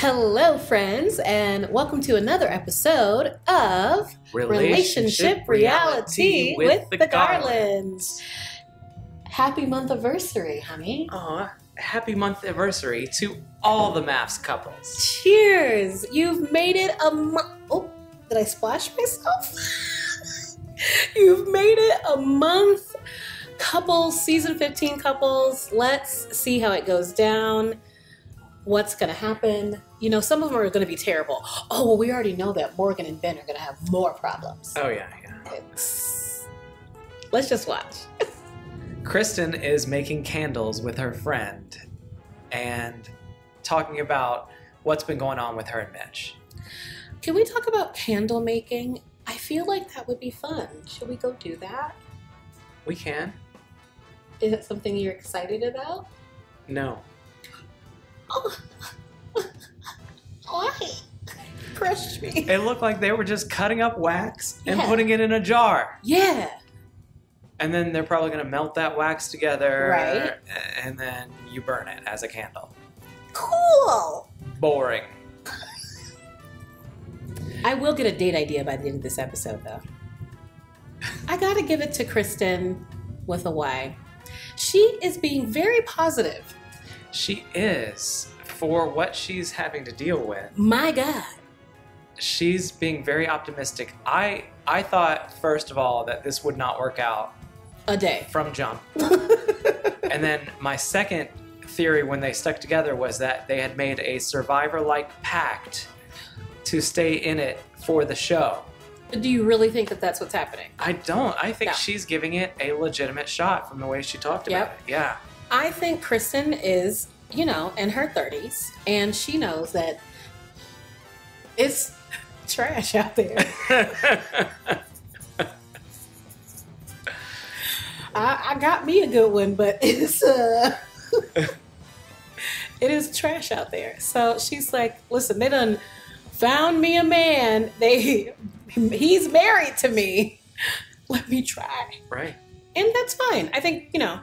Hello, friends, and welcome to another episode of Relationship Reality with the Garlands. Happy month-iversary, honey. Aw, happy month-iversary to all the MAFs couples. Cheers! You've made it a month. Oh, did I splash myself? You've made it a month. Couples, season 15 couples. Let's see how it goes down. What's going to happen? You know, some of them are going to be terrible. Oh, well, we already know that Morgan and Ben are going to have more problems. Oh, yeah. Let's just watch. Kristen is making candles with her friend and talking about what's been going on with her and Mitch. Can we talk about candle making? I feel like that would be fun. Should we go do that? We can. Is it something you're excited about? No. Oh, why? Crushed me. It looked like they were just cutting up wax and putting it in a jar. Yeah. And then they're probably going to melt that wax together. Right. And then you burn it as a candle. Cool. Boring. I will get a date idea by the end of this episode, though. I got to give it to Kristen with a Y. She is being very positive. She is, for what she's having to deal with. My God. She's being very optimistic. I thought, first of all, that this would not work out. A day. From jump. And then my second theory when they stuck together was that they had made a Survivor-like pact to stay in it for the show. Do you really think that that's what's happening? I don't. I think No. she's giving it a legitimate shot from the way she talked about it. Yeah. I think Kristen is, you know, in her 30s, and she knows that it's trash out there. I got me a good one, but it's it is trash out there. So she's like, listen, they done found me a man. He's married to me. Let me try. Right. And that's fine. I think, you know,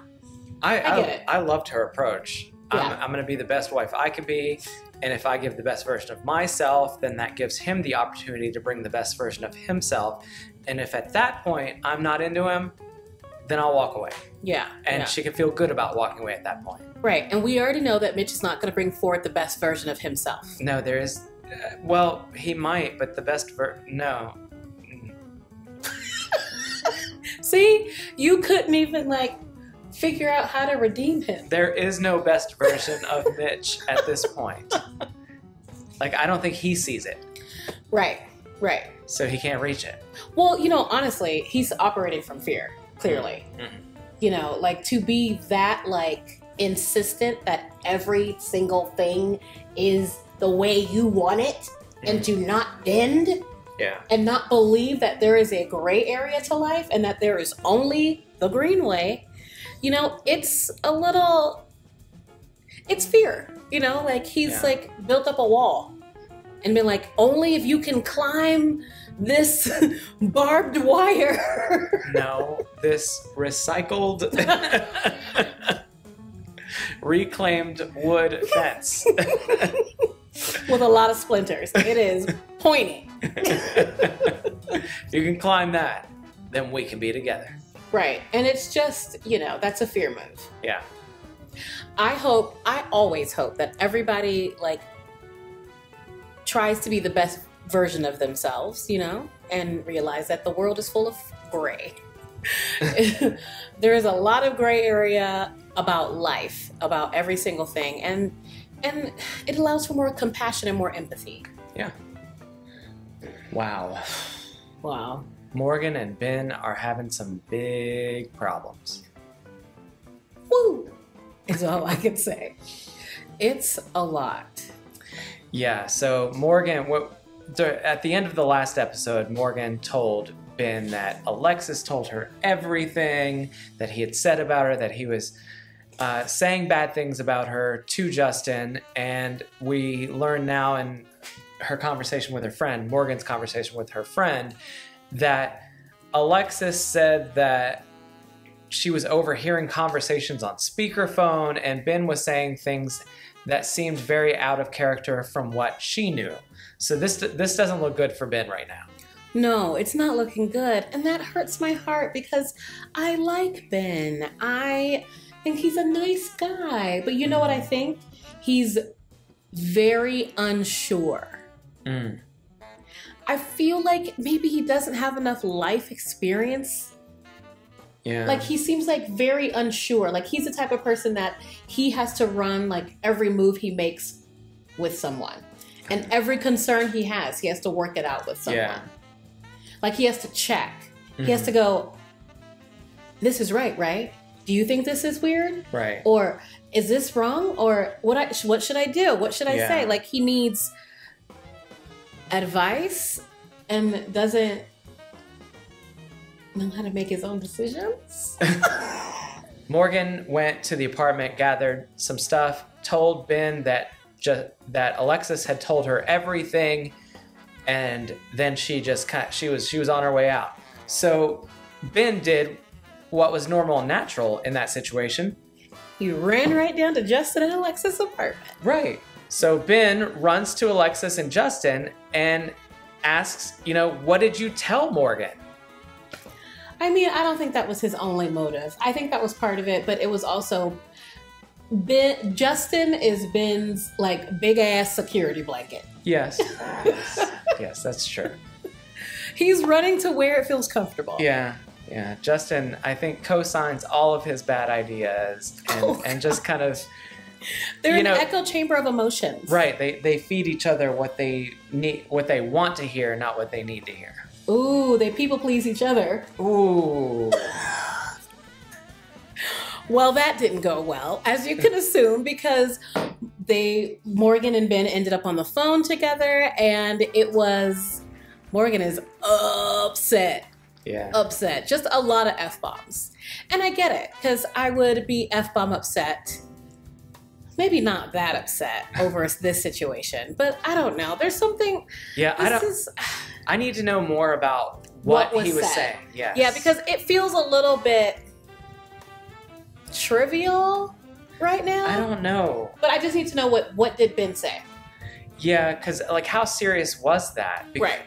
I get it. I loved her approach. Yeah. I'm going to be the best wife I can be, and if I give the best version of myself, then that gives him the opportunity to bring the best version of himself. And if at that point I'm not into him, then I'll walk away. Yeah. And she can feel good about walking away at that point. Right. And we already know that Mitch is not going to bring forward the best version of himself. No, there is... well, he might, but the best no. See? You couldn't even, like, figure out how to redeem him. There is no best version of Mitch at this point. Like, I don't think he sees it. Right. So he can't reach it. Well, you know, honestly, he's operating from fear, clearly. Mm-hmm. You know, like, to be that, like, insistent that every single thing is the way you want it, and to not bend, and not believe that there is a gray area to life and that there is only the green way, you know, it's a little, it's fear, you know, like he's like built up a wall and been like, only if you can climb this barbed wire. No, this recycled, reclaimed wood fence. With a lot of splinters. It is pointy. If you can climb that, then we can be together. Right. And it's just, you know, that's a fear move. Yeah. I always hope that everybody, like, tries to be the best version of themselves, you know, and realize that the world is full of gray. There is a lot of gray area about life, about every single thing. And it allows for more compassion and more empathy. Yeah. Wow. Morgan and Ben are having some big problems. Woo! Is all I can say. It's a lot. Yeah, so Morgan, at the end of the last episode, Morgan told Ben that Alexis told her everything that he had said about her, that he was saying bad things about her to Justin, and we learn now in her conversation with her friend, Morgan's conversation with her friend, that Alexis said that she was overhearing conversations on speakerphone, and Ben was saying things that seemed very out of character from what she knew. So this doesn't look good for Ben right now. No, it's not looking good. And that hurts my heart because I like Ben. I think he's a nice guy. But you know what I think? He's very unsure. I feel like maybe he doesn't have enough life experience. Yeah. Like he seems like very unsure. Like he's the type of person that he has to run like every move he makes with someone. And every concern he has to work it out with someone. Yeah. Like he has to check. He has to go, this is right? Do you think this is weird? Right. Or is this wrong? Or what should I do? What should I say? Like he needs advice and doesn't know how to make his own decisions. Morgan went to the apartment, gathered some stuff, told Ben that Alexis had told her everything, and then she was on her way out. So Ben did what was normal and natural in that situation. He ran right down to Justin and Alexis' apartment. Right. So Ben runs to Alexis and Justin and asks, what did you tell Morgan? I mean, I don't think that was his only motive. I think that was part of it, but it was also Justin is Ben's like big ass security blanket. Yes. Yes, that's true. He's running to where it feels comfortable. Yeah. Justin, I think, co-signs all of his bad ideas and just kind of... They're an echo chamber of emotions. Right. They feed each other what they need, what they want to hear, not what they need to hear. Ooh, they people please each other. Ooh. Well, that didn't go well, as you can assume, because Morgan and Ben ended up on the phone together, and Morgan is upset. Yeah. Upset. Just a lot of F-bombs. And I get it, because I would be F-bomb upset. Maybe not that upset over this situation, but I don't know. There's something... Yeah, I need to know more about what he was saying. Yes. Yeah, because it feels a little bit trivial right now. I don't know. But I just need to know what did Ben say? Yeah, because how serious was that? Right.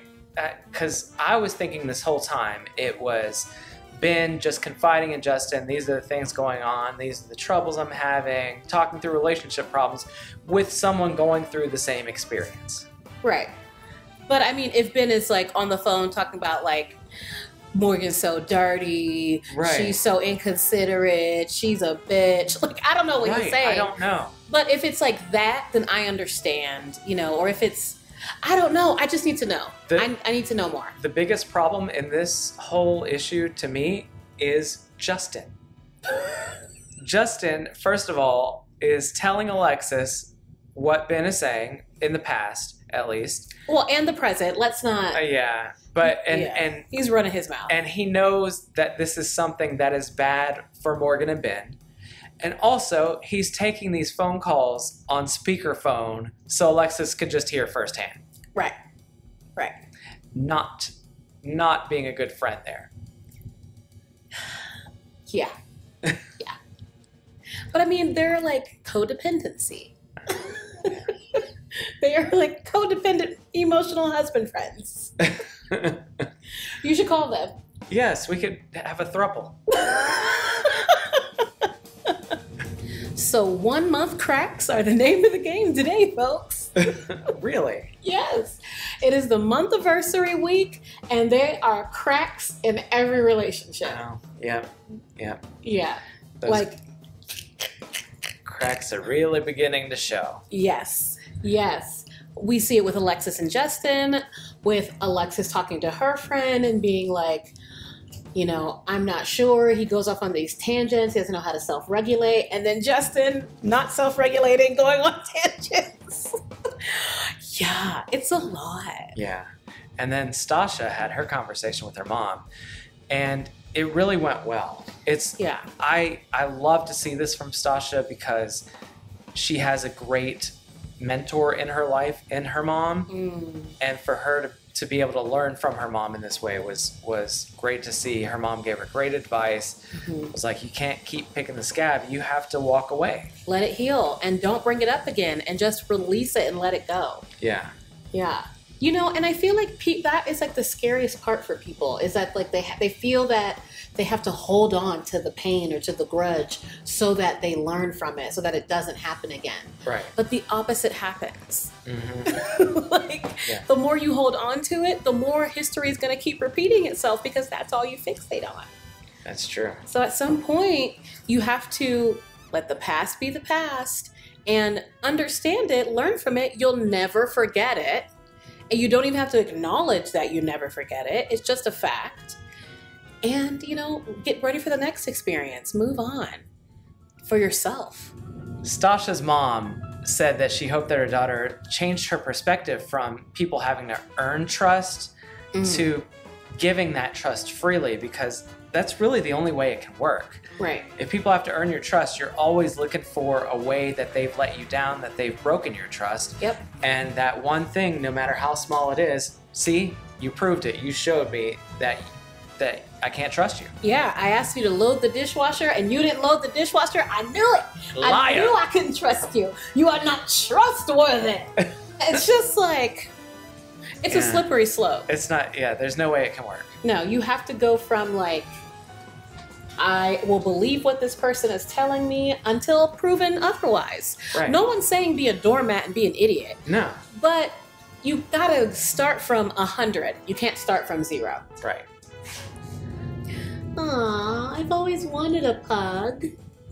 Because I was thinking this whole time it was Ben just confiding in Justin, these are the things going on, these are the troubles I'm having, talking through relationship problems with someone going through the same experience. Right. But I mean, if Ben is like on the phone talking about like, Morgan's so dirty, she's so inconsiderate, she's a bitch. Like, I don't know what he's saying. I don't know. But if it's like that, then I understand, or if it's, I don't know. I just need to know. I need to know more. The biggest problem in this whole issue to me is Justin. Justin, first of all, is telling Alexis what Ben is saying, in the past, at least. Well, and the present. Let's not... yeah. But, and he's running his mouth. And he knows that this is something that is bad for Morgan and Ben. And also, he's taking these phone calls on speakerphone so Alexis could just hear firsthand. Right. Not being a good friend there. Yeah. But I mean, they're like codependency. They are like codependent emotional husband friends. You should call them. Yes, we could have a throuple. So 1 month cracks are the name of the game today, folks. Really? Yes. It is the Monthiversary week, and there are cracks in every relationship. Oh, yeah. Those cracks are really beginning to show. Yes. We see it with Alexis and Justin, with Alexis talking to her friend and being like, I'm not sure. He goes off on these tangents. He doesn't know how to self-regulate. And then Justin, not self-regulating, going on tangents. Yeah, it's a lot. Yeah. And then Stasha had her conversation with her mom, and it really went well. I love to see this from Stasha because she has a great mentor in her life, in her mom. And for her to be able to learn from her mom in this way was great to see. Her mom gave her great advice. It was like, you can't keep picking the scab. You have to walk away. Let it heal and don't bring it up again and just release it and let it go. Yeah. Yeah. You know, and I feel like that is like the scariest part for people is that like they feel that they have to hold on to the pain or to the grudge so that they learn from it, so that it doesn't happen again. Right. But the opposite happens. The more you hold on to it, the more history is going to keep repeating itself because that's all you fixate on. That's true. So at some point, you have to let the past be the past and understand it, learn from it. You'll never forget it. And you don't even have to acknowledge that you never forget it. It's just a fact. And, you know, get ready for the next experience. Move on for yourself. Stasha's mom said that she hoped that her daughter changed her perspective from people having to earn trust to giving that trust freely, because that's really the only way it can work. Right. If people have to earn your trust, you're always looking for a way that they've let you down, that they've broken your trust. Yep. And that one thing, no matter how small it is, see, you proved it. You showed me that I can't trust you. Yeah, I asked you to load the dishwasher and you didn't load the dishwasher. I knew it. Liar. I knew I couldn't trust you. You are not trustworthy. It's just like, it's a slippery slope. It's not, there's no way it can work. No, you have to go from like, I will believe what this person is telling me until proven otherwise. Right. No one's saying be a doormat and be an idiot. No. But you gotta start from 100. You can't start from 0. Right. Aw, I've always wanted a pug.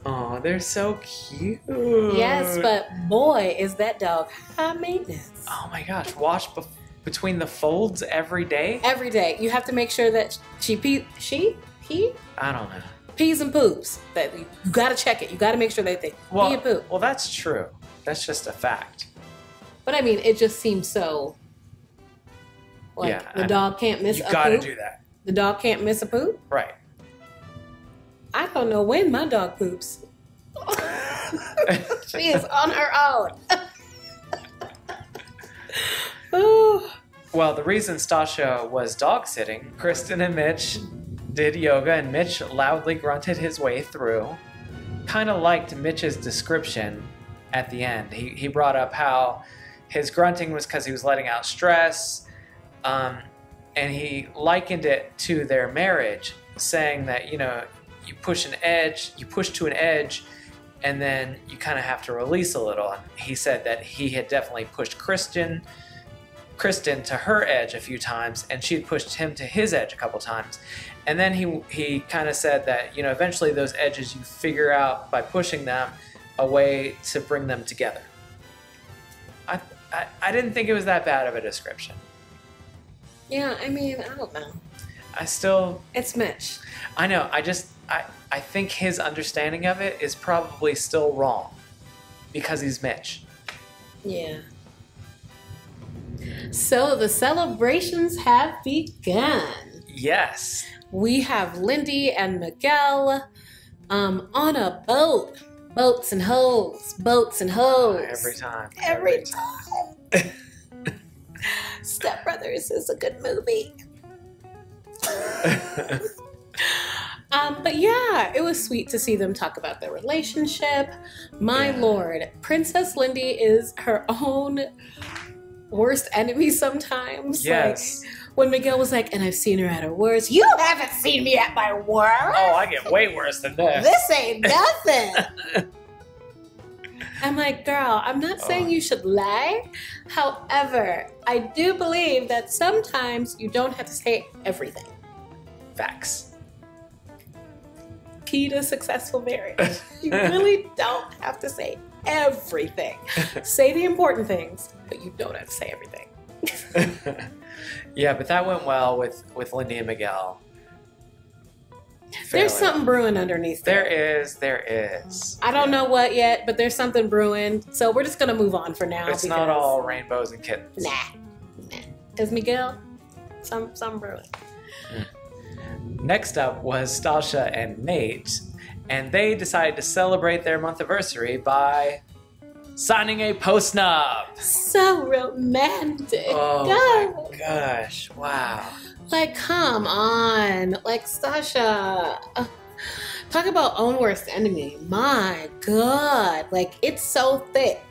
Oh, they're so cute. Yes, but boy, is that dog high maintenance. Oh my gosh, wash between the folds every day? Every day. You have to make sure that he? I don't know. Pees and poops. That you gotta check it. You gotta make sure they pee and poop. Well, that's true. That's just a fact. But I mean, it just seems so like the dog can't miss a poop. You gotta do that. The dog can't miss a poop? Right. I don't know when my dog poops. She is on her own. Ooh. Well, the reason Stasha was dog sitting, Kristen and Mitch did yoga, and Mitch loudly grunted his way through. Kind of liked Mitch's description at the end. He brought up how his grunting was because he was letting out stress, and he likened it to their marriage, saying that, you know, you push to an edge, and then you kind of have to release a little. And he said that he had definitely pushed Kristen to her edge a few times, and she'd pushed him to his edge a couple times. And then he kind of said that, you know, eventually those edges you figure out by pushing them a way to bring them together. I didn't think it was that bad of a description. Yeah, I mean, I don't know. It's Mitch. I know. I think his understanding of it is probably still wrong because he's Mitch. Yeah. So the celebrations have begun. Yes. We have Lindy and Miguel on a boat. Boats and hoes. Boats and hoes. Every time. Every time. Step Brothers is a good movie. But yeah, it was sweet to see them talk about their relationship. My lord, Princess Lindy is her own worst enemy sometimes. Yes. Like, when Miguel was like, and I've seen her at her worst. You haven't seen me at my worst. Oh, I get way worse than this. This ain't nothing. I'm like, girl, I'm not saying you should lie. However, I do believe that sometimes you don't have to say everything. Facts. Key to successful marriage. You really don't have to say everything. Say the important things, but you don't have to say everything. Yeah, but that went well with Lindy and Miguel. There's something brewing underneath there. There is. I don't know what yet, but there's something brewing. So we're just going to move on for now. It's not all rainbows and kittens. Nah. Is Miguel? Some brewing. Next up was Stasha and Nate, and they decided to celebrate their month-iversary by signing a post-nup. So romantic. Oh my gosh. Wow. Like, come on. Like, Sasha. Talk about own worst enemy. My God. Like, it's so thick.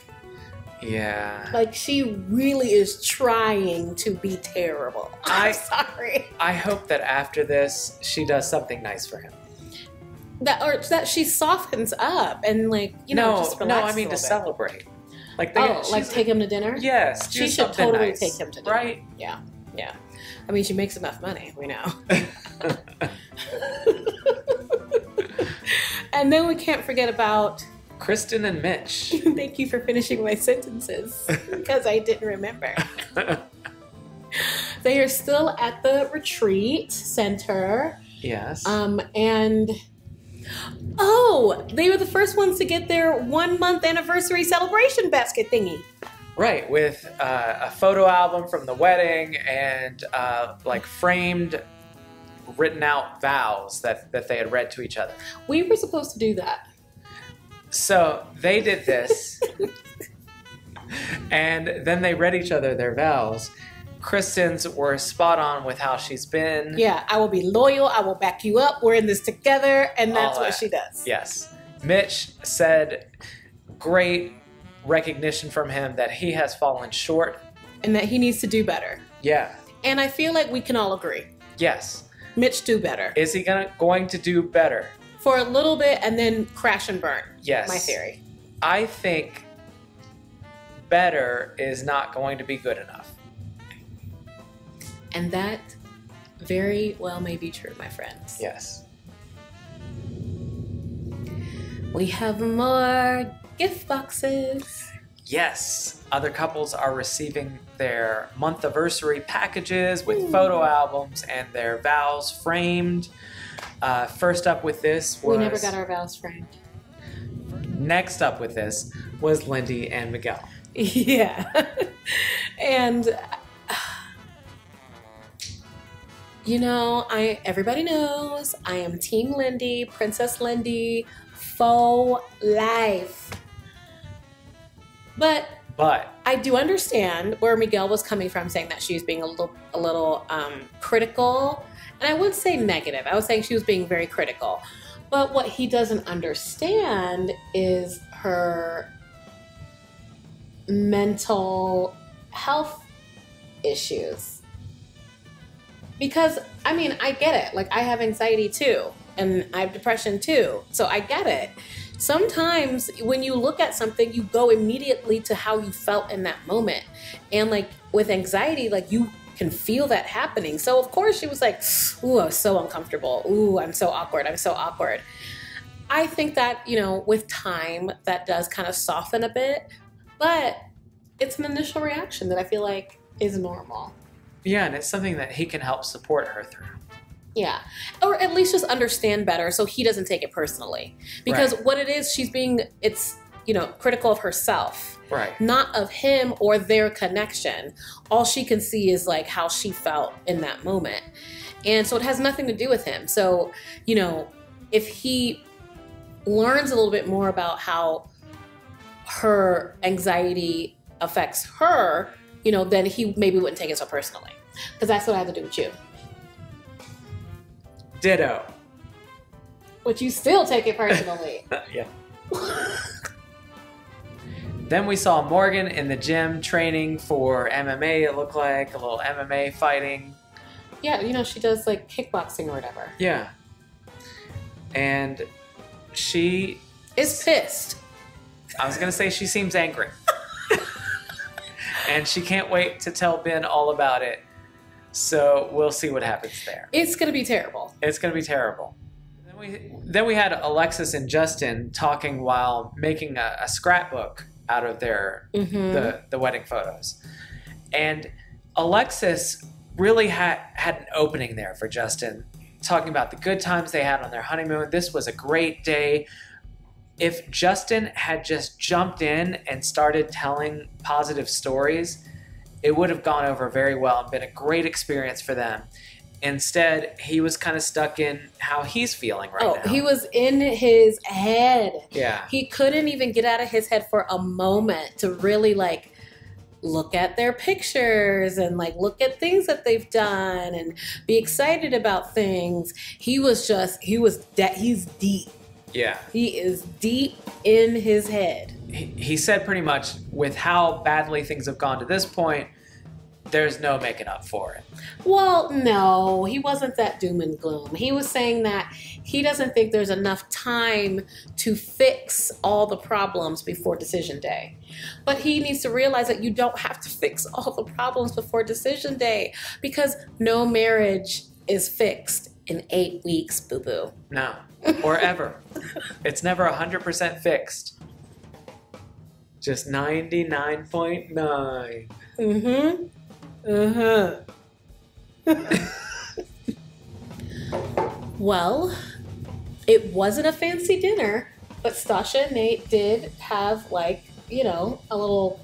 Yeah. Like, she really is trying to be terrible. I'm sorry. I hope that after this, she does something nice for him. That she softens up and, like, just relax I mean to celebrate. Like, take him to dinner? Yes. She should totally nice. take him to dinner. Right? Yeah. Yeah. I mean, she makes enough money, we know. And then we can't forget about Kristen and Mitch. Thank you for finishing my sentences, because I didn't remember. They are still at the retreat center. Yes. And they were the first ones to get their 1 month anniversary celebration basket thingy. Right, with a photo album from the wedding and like framed, written out vows that they had read to each other. We were supposed to do that. So they did this, and then they read each other their vows. Kristen's were spot on with how she's been. Yeah, I will be loyal. I will back you up. We're in this together, and that's what she does. Yes. Mitch said, great recognition from him that he has fallen short. And that he needs to do better. Yeah. And I feel like we can all agree. Yes. Mitch, do better. Is he going to do better? For a little bit and then crash and burn. Yes. My theory. I think better is not going to be good enough. And that very well may be true, my friends. Yes. We have more gift boxes. Yes. Other couples are receiving their month-iversary packages with photo albums and their vows framed. First up with this was... We never got our vows framed. Next up with this was Lindy and Miguel. Yeah. And... everybody knows I am Team Lindy, Princess Lindy, faux life. But I do understand where Miguel was coming from, saying that she was being a little critical. And I wouldn't say negative. I was saying she was being very critical. But what he doesn't understand is her mental health issues. Because, I mean, I get it. Like, I have anxiety too, and I have depression too. So I get it. Sometimes when you look at something, you go immediately to how you felt in that moment. And like with anxiety, like you can feel that happening. So of course she was like, ooh, I'm so uncomfortable. Ooh, I'm so awkward. I'm so awkward. I think that, with time, that does kind of soften a bit, but it's an initial reaction that I feel like is normal. Yeah, and it's something that he can help support her through. Yeah. Or at least just understand better so he doesn't take it personally. Because what it is, it's critical of herself. Right. Not of him or their connection. All she can see is like how she felt in that moment. And so it has nothing to do with him. So, if he learns a little bit more about how her anxiety affects her, then he maybe wouldn't take it so personally. Because that's what I have to do with you. Ditto. But you still take it personally. Yeah. Then we saw Morgan in the gym training for MMA, it looked like, a little MMA fighting. Yeah, she does like kickboxing or whatever. Yeah. And she... is pissed. I was going to say she seems angry. And she can't wait to tell Ben all about it. So we'll see what happens there. It's going to be terrible. It's going to be terrible. Then we had Alexis and Justin talking while making a scrapbook out of their the wedding photos. And Alexis really had an opening there for Justin, talking about the good times they had on their honeymoon. This was a great day. If Justin had just jumped in and started telling positive stories, it would have gone over very well and been a great experience for them. Instead, he was kind of stuck in how he's feeling right now. He was in his head. Yeah. He couldn't even get out of his head for a moment to really like look at their pictures and like look at things that they've done and be excited about things. He's deep. Yeah. He is deep in his head. He said pretty much, with how badly things have gone to this point, there's no making up for it. Well, no, he wasn't that doom and gloom. He was saying that he doesn't think there's enough time to fix all the problems before decision day. But he needs to realize that you don't have to fix all the problems before decision day, because no marriage is fixed in 8 weeks, boo-boo. No, or ever. It's never 100% fixed. Just 99.9. Mm-hmm. Uh-huh. Well, it wasn't a fancy dinner, but Stasha and Nate did have, like, you know, a little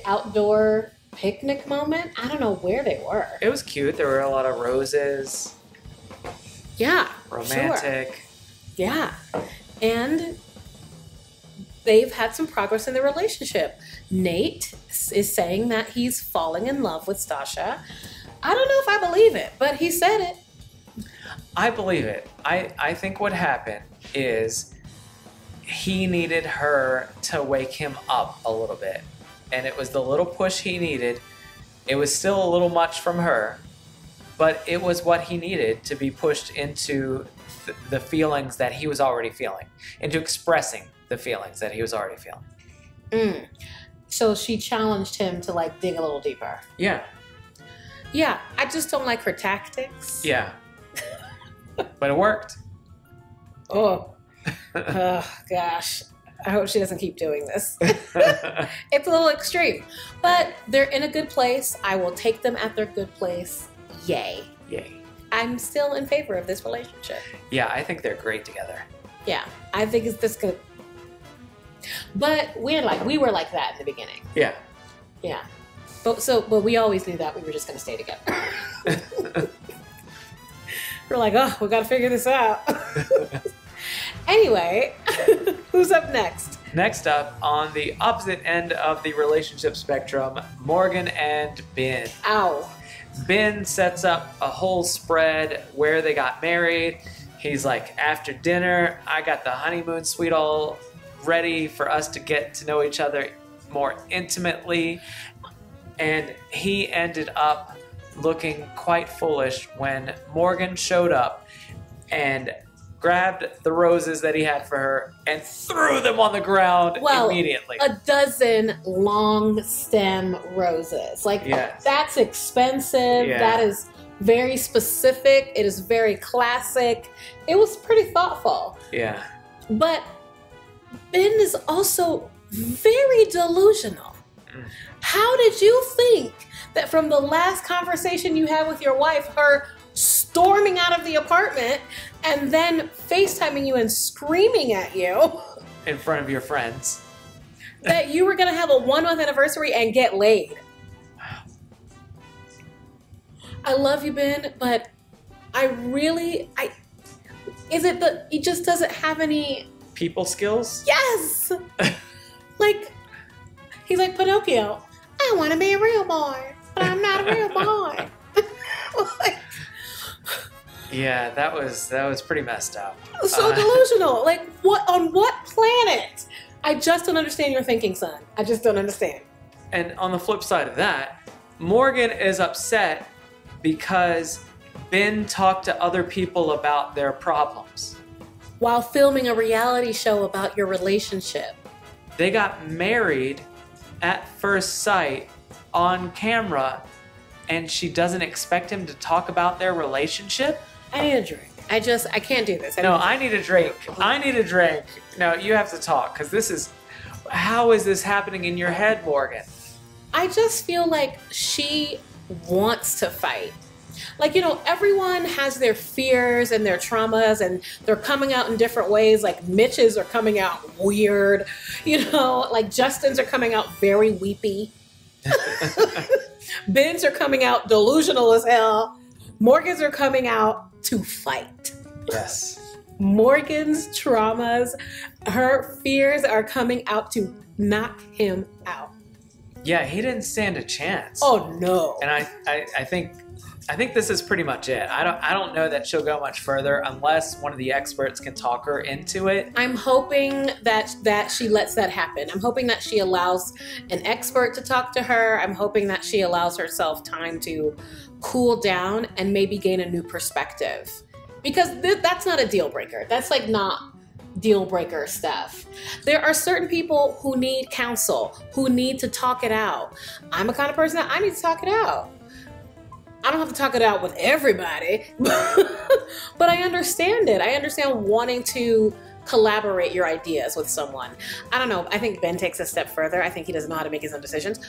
outdoor picnic moment. I don't know where they were. It was cute. There were a lot of roses. Yeah. Romantic. Sure. Yeah. And they've had some progress in their relationship. Nate is saying that he's falling in love with Stasha. I don't know if I believe it, but he said it. I believe it. I think what happened is he needed her to wake him up a little bit. And it was the little push he needed. It was still a little much from her, but it was what he needed to be pushed into the feelings that he was already feeling, into expressing the feelings that he was already feeling. So she challenged him to like dig a little deeper. Yeah. Yeah, I just don't like her tactics. Yeah. But it worked. Oh gosh. I hope she doesn't keep doing this. It's a little extreme. But they're in a good place. I will take them at their good place. Yay. Yay. I'm still in favor of this relationship. Yeah, I think they're great together. Yeah, I think it's just good. But we were like that in the beginning. Yeah. Yeah. But we always knew that we were just going to stay together. We're like, oh, we got to figure this out. Anyway, who's up next? Next up, on the opposite end of the relationship spectrum, Morgan and Ben. Ow. Ben sets up a whole spread where they got married. He's like, after dinner, I got the honeymoon suite all ready for us to get to know each other more intimately. And he ended up looking quite foolish when Morgan showed up and grabbed the roses that he had for her and threw them on the ground immediately. A dozen long stem roses. Like, yes. That's expensive. Yeah. That is very specific. It is very classic. It was pretty thoughtful. Yeah. But Ben is also very delusional. How did you think that from the last conversation you had with your wife, her storming out of the apartment and then FaceTiming you and screaming at you in front of your friends, that you were going to have a 1-month anniversary and get laid? I love you, Ben, but he just doesn't have any people skills? Yes. Like, he's like Pinocchio. I want to be a real boy, but I'm not a real boy. Like, yeah, that was pretty messed up. So delusional. Like, on what planet? I just don't understand your thinking, son. I just don't understand. And on the flip side of that, Morgan is upset because Ben talked to other people about their problems while filming a reality show about your relationship. They got married at first sight on camera, and she doesn't expect him to talk about their relationship? I need a drink. I can't do this. I need a drink. I need a drink. No, you have to talk, because how is this happening in your head, Morgan? I just feel like she wants to fight. Like, everyone has their fears and their traumas, and they're coming out in different ways. Like, Mitch's are coming out weird. Like Justin's are coming out very weepy. Ben's are coming out delusional as hell. Morgans are coming out to fight. Yes. Morgan's traumas, her fears are coming out to knock him out. Yeah, he didn't stand a chance. Oh no. And I think this is pretty much it. I don't know that she'll go much further unless one of the experts can talk her into it. I'm hoping that she lets that happen. I'm hoping that she allows an expert to talk to her. I'm hoping that she allows herself time to cool down and maybe gain a new perspective. Because that's not a deal breaker. That's like not deal breaker stuff. There are certain people who need counsel, who need to talk it out. I'm a kind of person that I need to talk it out. I don't have to talk it out with everybody, but I understand it. I understand wanting to collaborate your ideas with someone. I don't know. I think Ben takes a step further. I think he doesn't know how to make his own decisions,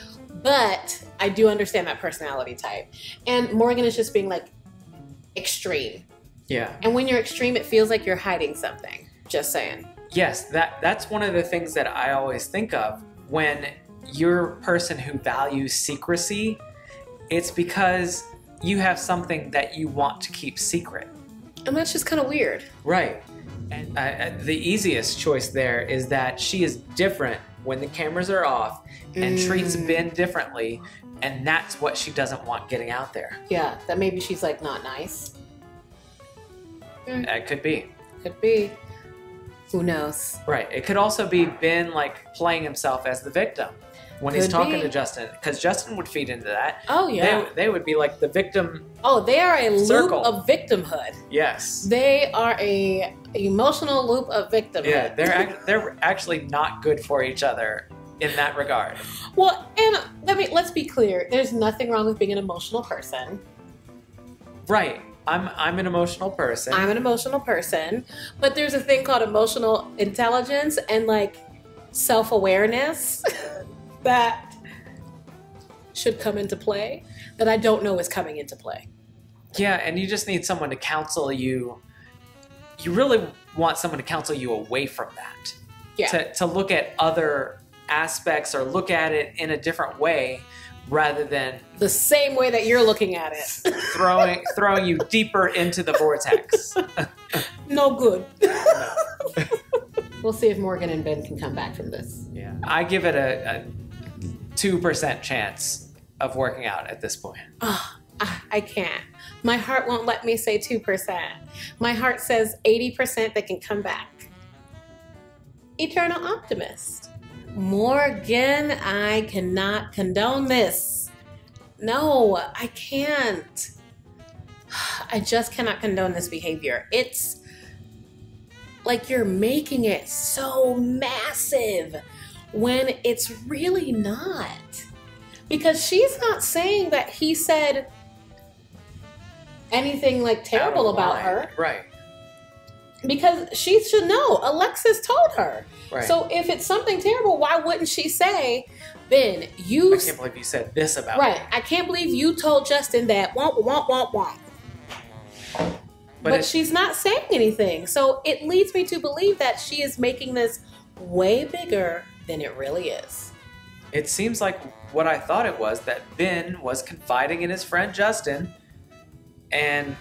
but I do understand that personality type. And Morgan is just being like extreme. Yeah. And when you're extreme, it feels like you're hiding something. Just saying. Yes, that's one of the things that I always think of when you're a person who values secrecy. It's because you have something that you want to keep secret. And that's just kind of weird. Right. And the easiest choice there is that she is different when the cameras are off and treats Ben differently. And that's what she doesn't want getting out there. Yeah, that maybe she's like not nice. It could be. Could be. Who knows? Right. It could also be Ben like playing himself as the victim when he's talking to Justin, because Justin would feed into that. Oh yeah. They would be like the victim. Oh, they are a circle. Loop of victimhood. Yes. They are a emotional loop of victimhood. Yeah, they're actually not good for each other in that regard. Well, and let's be clear. There's nothing wrong with being an emotional person. Right. I'm an emotional person. I'm an emotional person, but there's a thing called emotional intelligence and like self-awareness that should come into play that I don't know is coming into play. Yeah, and you just need someone to counsel you. You really want someone to counsel you away from that. Yeah. To look at other aspects or look at it in a different way rather than the same way that you're looking at it. throwing you deeper into the vortex. No good. No. We'll see if Morgan and Ben can come back from this. Yeah. I give it a 2% chance of working out at this point. Oh, I can't. My heart won't let me say 2%. My heart says 80% that can come back. Eternal optimist. Morgan, I cannot condone this. No, I can't. I just cannot condone this behavior. It's like you're making it so massive when it's really not. Because she's not saying that he said anything like terrible about her. Right. Because she should know. Alexis told her. Right. So if it's something terrible, why wouldn't she say, Ben, I can't believe you said this about me. Right. I can't believe you told Justin that. Womp, womp, womp, womp. But she's not saying anything. So it leads me to believe that she is making this way bigger than it really is. It seems like what I thought it was, that Ben was confiding in his friend Justin, and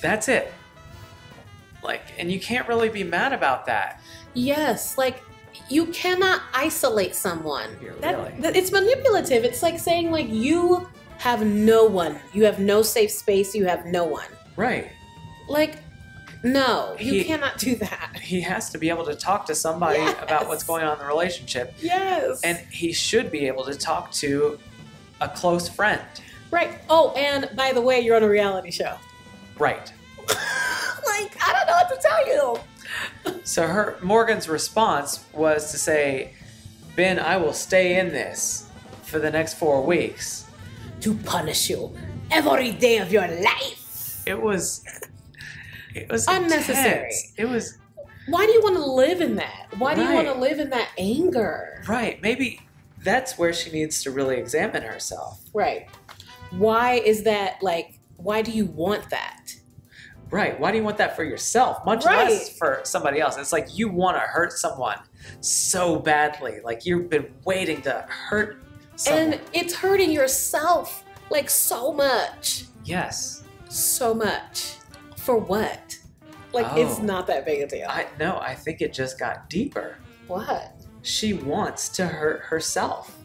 that's it. Like, and you can't really be mad about that. Yes, like, you cannot isolate someone. Really? It's manipulative. It's like saying, like, you have no one. You have no safe space. You have no one. Right. Like, no, you cannot do that. He has to be able to talk to somebody about what's going on in the relationship. Yes. And he should be able to talk to a close friend. Right. Oh, and by the way, you're on a reality show. Right. Like, I don't know what to tell you. So Morgan's response was to say, Ben, I will stay in this for the next 4 weeks. To punish you every day of your life. It was unnecessary. Intense. It was. Why do you want to live in that? Why do you want to live in that anger? Right. Maybe that's where she needs to really examine herself. Right. Why is that, like, why do you want that? Right. Why do you want that for yourself? Much less for somebody else. It's like you want to hurt someone so badly. Like you've been waiting to hurt someone. And it's hurting yourself, like, so much. Yes. So much. For what? Like, it's not that big a deal. I think it just got deeper. What? She wants to hurt herself.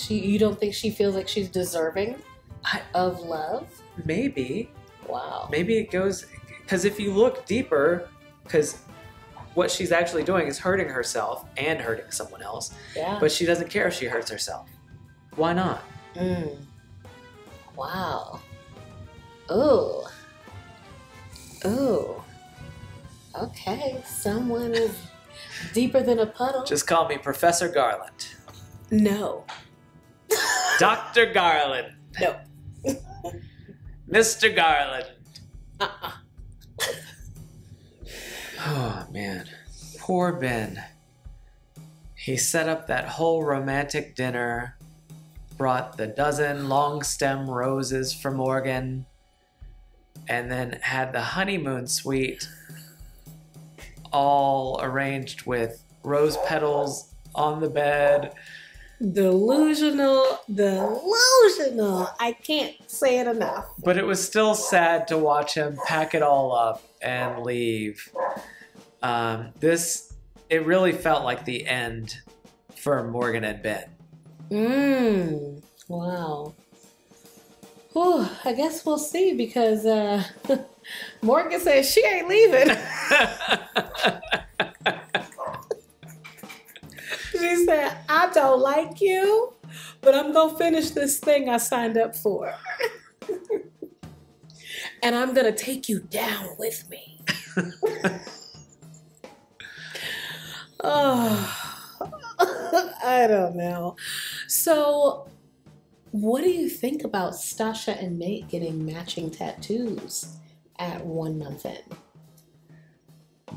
You don't think she feels like she's deserving of love? Maybe. Wow. Maybe it goes... Because if you look deeper, because what she's actually doing is hurting herself and hurting someone else. Yeah. But she doesn't care if she hurts herself. Why not? Wow. Ooh. Ooh. Okay. Someone is deeper than a puddle. Just call me Professor Garland. No. Dr. Garland. No. Mr. Garland. Oh, man. Poor Ben. He set up that whole romantic dinner, brought the dozen long stem roses for Morgan, and then had the honeymoon suite all arranged with rose petals on the bed. Delusional. I can't say it enough. But it was still sad to watch him pack it all up and leave. It really felt like the end for Morgan and Ben. Wow. Whew, I guess we'll see, because Morgan says she ain't leaving. She said, I don't like you, but I'm going to finish this thing I signed up for. And I'm going to take you down with me. Oh, I don't know. So, what do you think about Stasha and Nate getting matching tattoos at 1 month in?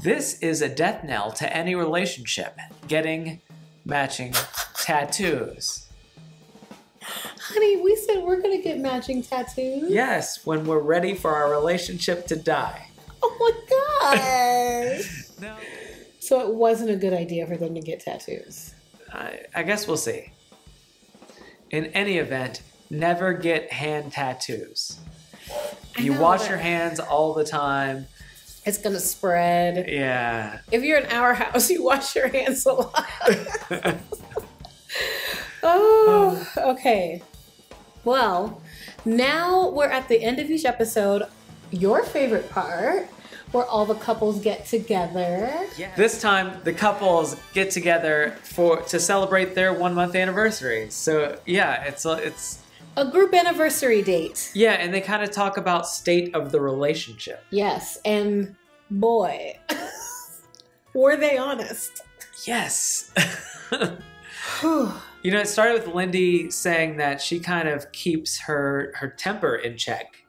This is a death knell to any relationship, getting matching tattoos. Honey, we said we're going to get matching tattoos. Yes, when we're ready for our relationship to die. Oh my gosh. No. So it wasn't a good idea for them to get tattoos. I guess we'll see. In any event, never get hand tattoos. You wash your hands all the time. It's going to spread. Yeah. If you're in our house, you wash your hands a lot. Oh, okay. Well, now we're at the end of each episode. Your favorite part, where all the couples get together. Yeah. This time, the couples get together to celebrate their 1 month anniversary. So yeah, it's a group anniversary date. Yeah, and they kind of talk about state of the relationship. Yes, and boy, were they honest. Yes. You know, it started with Lindy saying that she kind of keeps her temper in check,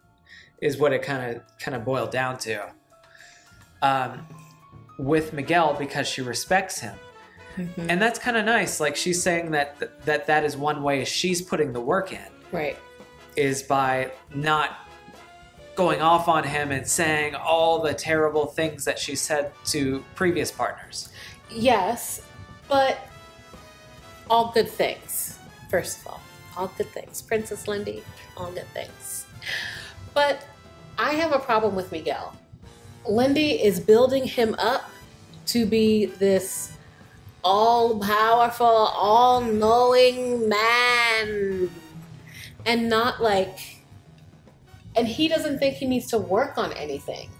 is what it kind of boiled down to. With Miguel, because she respects him. Mm-hmm. And that's kind of nice. Like, she's saying that is one way she's putting the work in. Right. Is by not going off on him and saying all the terrible things that she said to previous partners. Yes, but all good things, first of all good things. Princess Lindy, all good things. But I have a problem with Miguel. Lindy is building him up to be this all-powerful, all-knowing man. And not like... And he doesn't think he needs to work on anything.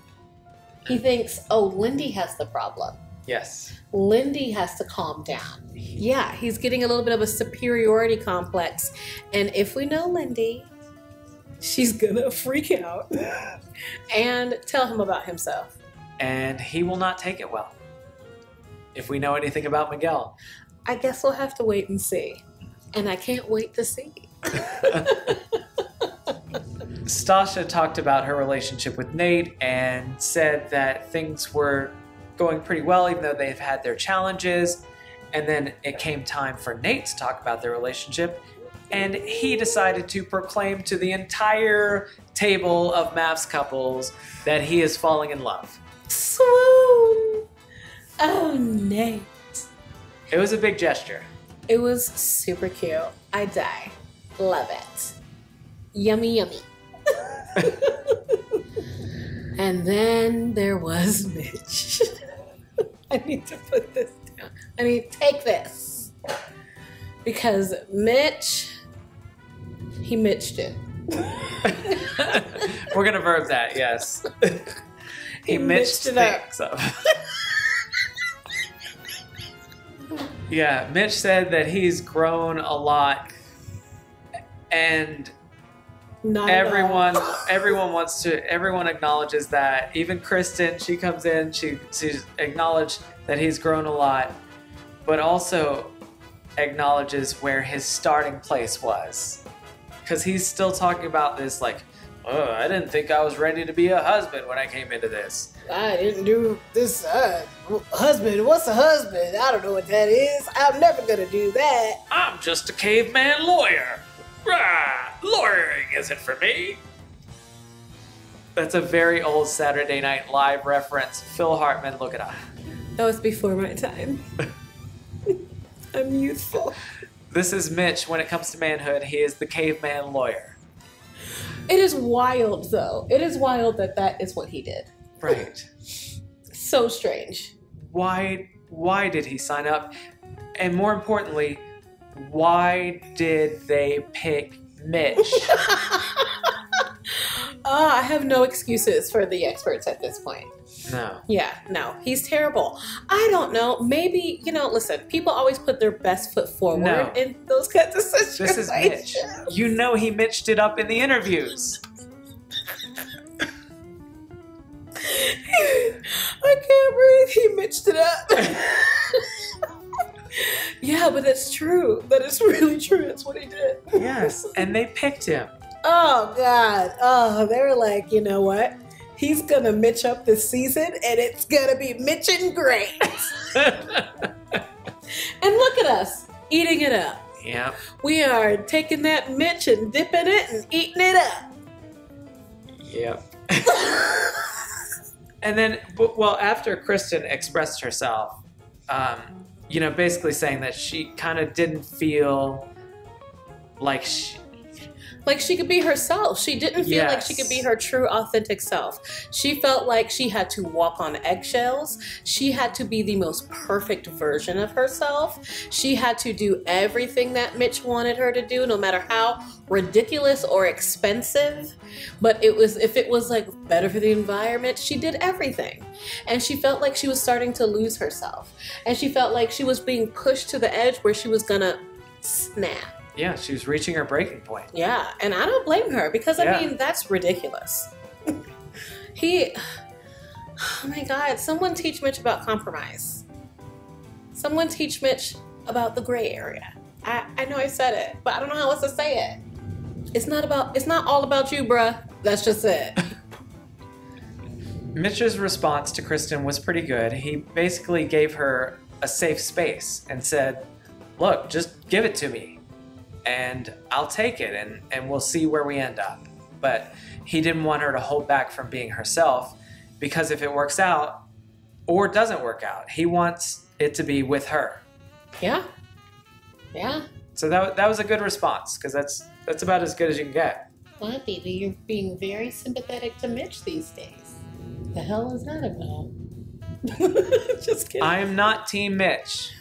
He thinks, oh, Lindy has the problem. Yes. Lindy has to calm down. Yeah, he's getting a little bit of a superiority complex. And if we know Lindy, she's gonna freak out and tell him about himself. And he will not take it well. If we know anything about Miguel. I guess we'll have to wait and see. And I can't wait to see. Stasha talked about her relationship with Nate and said that things were going pretty well, even though they've had their challenges. And then it came time for Nate to talk about their relationship. And he decided to proclaim to the entire table of MAFs couples that he is falling in love. Swoon! Oh, Nate. It was a big gesture. It was super cute. I die. Love it. Yummy, yummy. And then there was Mitch. I need to put this down. I mean, take this. Because Mitch, he Mitched it. We're going to verb that, yes. He Mitched it up. Yeah, Mitch said that he's grown a lot, and everyone acknowledges that. Even Kristen, she comes in, she's acknowledged that he's grown a lot, but also acknowledges where his starting place was, because he's still talking about this like, oh, I didn't think I was ready to be a husband when I came into this. I didn't do this. Husband, what's a husband? I don't know what that is. I'm never gonna do that. I'm just a caveman lawyer. Lawyering isn't for me. That's a very old Saturday Night Live reference. Phil Hartman, look it up. That was before my time. I'm youthful. This is Mitch. When it comes to manhood, he is the caveman lawyer. It is wild, though. It is wild that that is what he did. Right. So strange. Why did he sign up? And more importantly, why did they pick Mitch? I have no excuses for the experts at this point. No. Yeah, no. He's terrible. I don't know. Maybe, listen, people always put their best foot forward in those kinds of situations. This is Mitch. You know he Mitched it up in the interviews. I can't breathe. He Mitched it up. Yeah, but that's true. That is really true. That's what he did. Yes, and they picked him. Oh, God. Oh, they were like, you know what? He's going to Mitch up this season, and it's going to be Mitchin' great. And look at us, eating it up. Yeah. We are taking that Mitch and dipping it and eating it up. Yep. And then, well, after Kristen expressed herself, basically saying that she kind of didn't feel like she could be herself. She didn't feel like she could be her true, authentic self. She felt like she had to walk on eggshells. She had to be the most perfect version of herself. She had to do everything that Mitch wanted her to do, no matter how ridiculous or expensive. But if it was like better for the environment, she did everything. And she felt like she was starting to lose herself. And she felt like she was being pushed to the edge where she was gonna snap. Yeah, she was reaching her breaking point. Yeah, and I don't blame her because, I mean, that's ridiculous. Oh my God, someone teach Mitch about compromise. Someone teach Mitch about the gray area. I know I said it, but I don't know how else to say it. It's not all about you, bruh. That's just it. Mitch's response to Kristen was pretty good. He basically gave her a safe space and said, look, just give it to me. And I'll take it, and we'll see where we end up. But he didn't want her to hold back from being herself, because if it works out or doesn't work out, he wants it to be with her. Yeah. Yeah. So that was a good response, because that's about as good as you can get. Well, baby, you're being very sympathetic to Mitch these days. The hell is that about? Just kidding. I am not Team Mitch.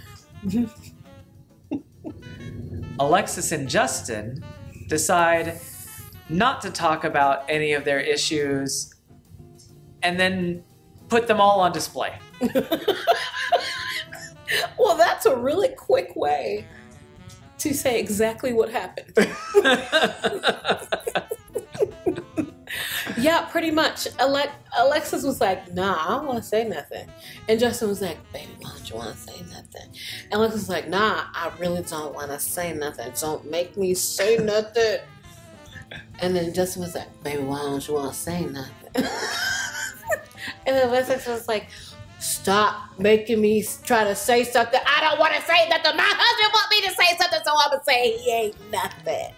Alexis and Justin decide not to talk about any of their issues and then put them all on display. Well, that's a really quick way to say exactly what happened. Yeah, pretty much. Alexis was like, nah, I don't want to say nothing. And Justin was like, baby, why don't you want to say nothing? And Alexis was like, nah, I really don't want to say nothing. Don't make me say nothing. And then Justin was like, baby, why don't you want to say nothing? And then Alexis was like, stop making me try to say something. I don't want to say nothing. My husband want me to say something, so I'm going to say he ain't nothing.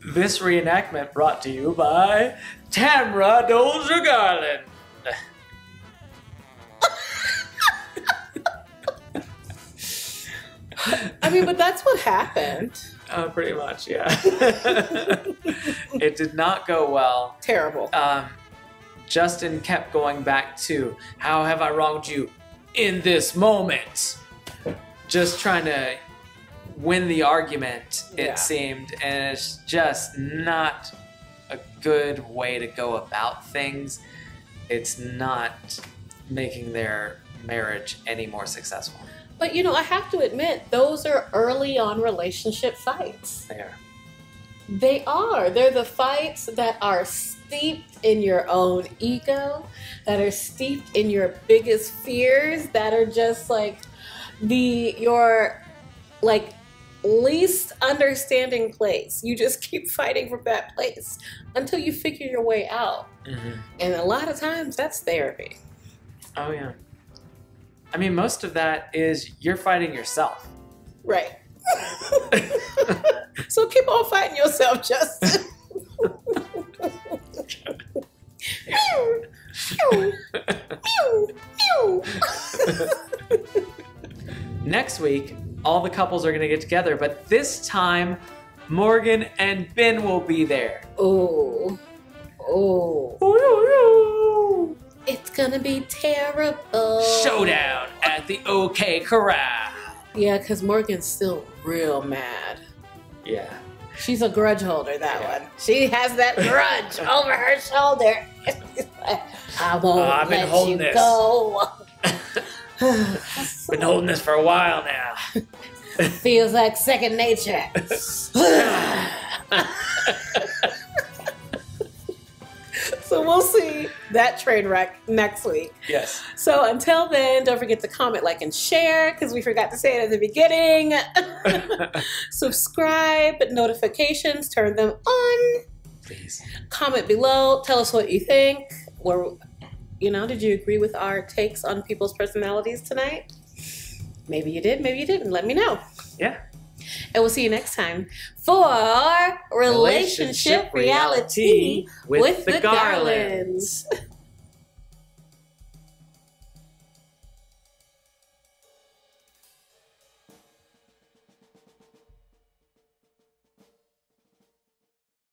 This reenactment brought to you by Tamra Doja Garland. I mean, but that's what happened. Pretty much, yeah. It did not go well. Terrible. Justin kept going back to, how have I wronged you in this moment? Just trying to win the argument, it seemed. And it's just not a good way to go about things. It's not making their marriage any more successful. But, you know, I have to admit, those are early on relationship fights. They are. They are. They're the fights that are steeped in your own ego, that are steeped in your biggest fears, that are just like your least understanding place. You just keep fighting from that place until you figure your way out. Mm-hmm. And a lot of times that's therapy. Oh, yeah. I mean, most of that is you're fighting yourself. Right. So keep on fighting yourself, Justin. Next week, all the couples are going to get together, but this time, Morgan and Ben will be there. Oh. It's gonna be terrible. Showdown at the OK Corral. Yeah, because Morgan's still real mad. Yeah. She's a grudge holder, that one. She has that grudge over her shoulder. I won't let you go. Been holding this for a while now. Feels like second nature. So we'll see that train wreck next week. Yes. So until then, don't forget to comment, like, and share, because we forgot to say it at the beginning. Subscribe, notifications, turn them on. Please. Comment below. Tell us what you think. Did you agree with our takes on people's personalities tonight? Maybe you did, maybe you didn't. Let me know. Yeah. And we'll see you next time for Relationship Reality with the Garlands.